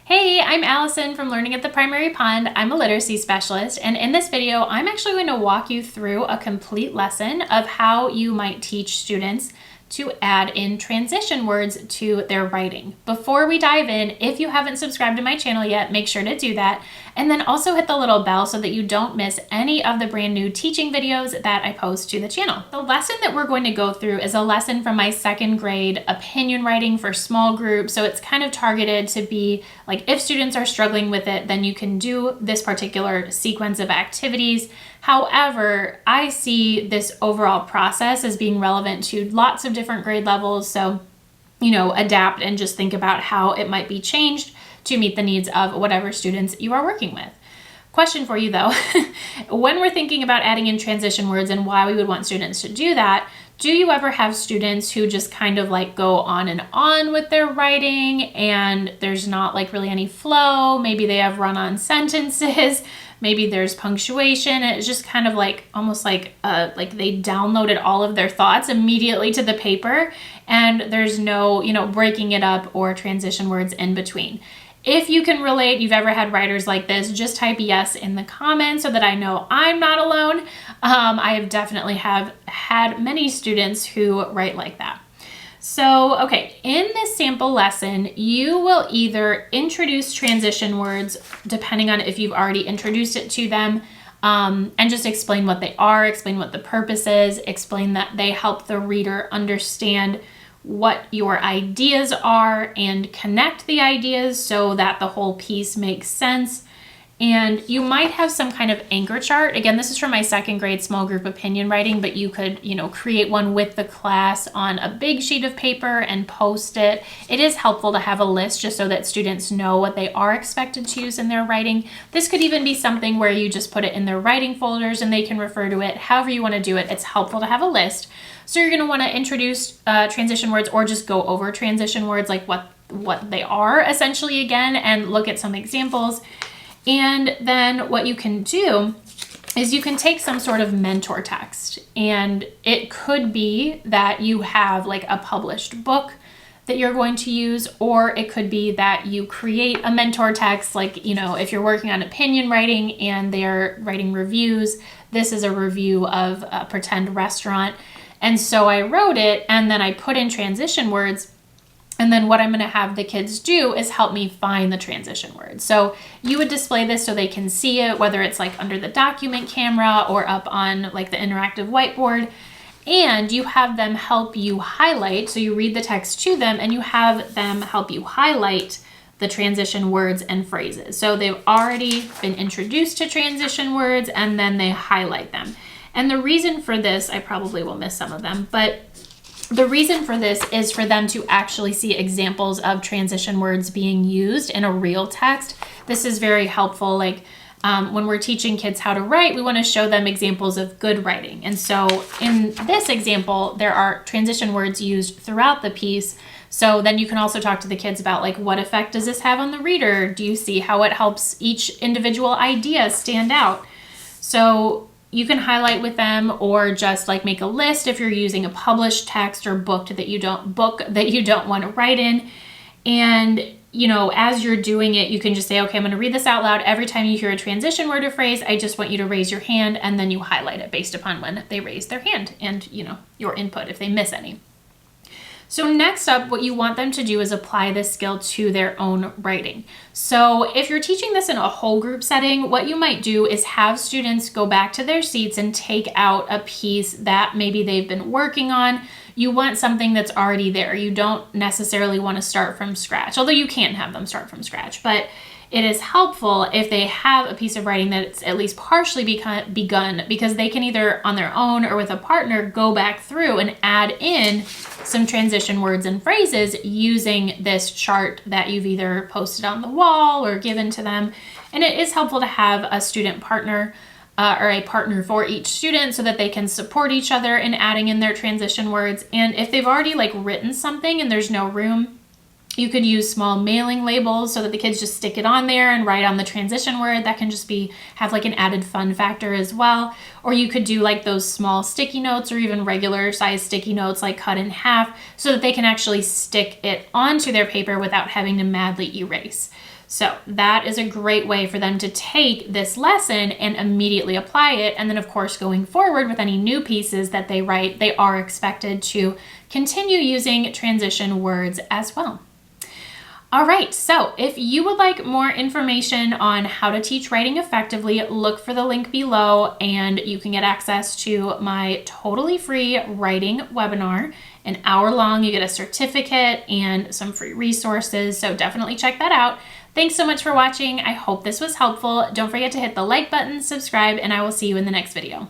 Hey, I'm Allison from Learning at the Primary Pond. I'm a literacy specialist, and in this video, I'm actually going to walk you through a complete lesson of how you might teach students to add in transition words to their writing. Before we dive in, if you haven't subscribed to my channel yet, make sure to do that. And then also hit the little bell so that you don't miss any of the brand new teaching videos that I post to the channel. The lesson that we're going to go through is a lesson from my second grade opinion writing for small groups. So it's kind of targeted to be like, if students are struggling with it, then you can do this particular sequence of activities. However, I see this overall process as being relevant to lots of different grade levels. So, adapt and just think about how it might be changed to meet the needs of whatever students you are working with. Question for you though, when we're thinking about adding in transition words and why we would want students to do that, do you ever have students who just kind of like go on and on with their writing and there's not like really any flow? Maybe they have run-on sentences. Maybe there's punctuation. It's just kind of like almost like they downloaded all of their thoughts immediately to the paper and there's no, breaking it up or transition words in between. If you can relate, you've ever had writers like this, just type yes in the comments so that I know I'm not alone. I have definitely have had many students who write like that. So, okay, in this sample lesson, you will either introduce transition words, depending on if you've already introduced it to them, and just explain what they are, explain what the purpose is, explain that they help the reader understand what your ideas are and connect the ideas so that the whole piece makes sense. And you might have some kind of anchor chart. Again, this is from my second grade small group opinion writing, but you could, create one with the class on a big sheet of paper and post it. It is helpful to have a list just so that students know what they are expected to use in their writing. This could even be something where you just put it in their writing folders and they can refer to it however you want to do it. It's helpful to have a list. So you're going to want to introduce transition words or just go over transition words, like what they are essentially again, and look at some examples. And then what you can do is you can take some sort of mentor text, and it could be that you have like a published book that you're going to use, or it could be that you create a mentor text, like, if you're working on opinion writing and they're writing reviews, this is a review of a pretend restaurant. And so I wrote it and then I put in transition words. And then what I'm going to have the kids do is help me find the transition words. So you would display this so they can see it, whether it's like under the document camera or up on like the interactive whiteboard. And you have them help you highlight. So you read the text to them and you have them help you highlight the transition words and phrases. So they've already been introduced to transition words and then they highlight them. And the reason for this, I probably will miss some of them, but the reason for this is for them to actually see examples of transition words being used in a real text. This is very helpful. Like when we're teaching kids how to write, we want to show them examples of good writing. And so in this example, there are transition words used throughout the piece. So then you can also talk to the kids about like, what effect does this have on the reader? Do you see how it helps each individual idea stand out? So you can highlight with them or just like make a list if you're using a published text or book that you don't want to write in. And, as you're doing it, you can just say, okay, I'm going to read this out loud. Every time you hear a transition word or phrase, I just want you to raise your hand, and then you highlight it based upon when they raise their hand and, your input if they miss any. So next up, what you want them to do is apply this skill to their own writing. So if you're teaching this in a whole group setting, what you might do is have students go back to their seats and take out a piece that maybe they've been working on. You want something that's already there. You don't necessarily want to start from scratch, although you can have them start from scratch, but it is helpful if they have a piece of writing that's at least partially begun, because they can either on their own or with a partner go back through and add in some transition words and phrases using this chart that you've either posted on the wall or given to them. And it is helpful to have a student partner or a partner for each student so that they can support each other in adding in their transition words. And if they've already like written something and there's no room, You could use small mailing labels so that the kids just stick it on there and write on the transition word. That can just have like an added fun factor as well. Or you could do like those small sticky notes or even regular size sticky notes like cut in half so that they can actually stick it onto their paper without having to madly erase. So that is a great way for them to take this lesson and immediately apply it. And then of course, going forward with any new pieces that they write, they are expected to continue using transition words as well. All right, so if you would like more information on how to teach writing effectively, look for the link below and you can get access to my totally free writing webinar. An hour long, you get a certificate and some free resources, so definitely check that out. Thanks so much for watching. I hope this was helpful. Don't forget to hit the like button, subscribe, and I will see you in the next video.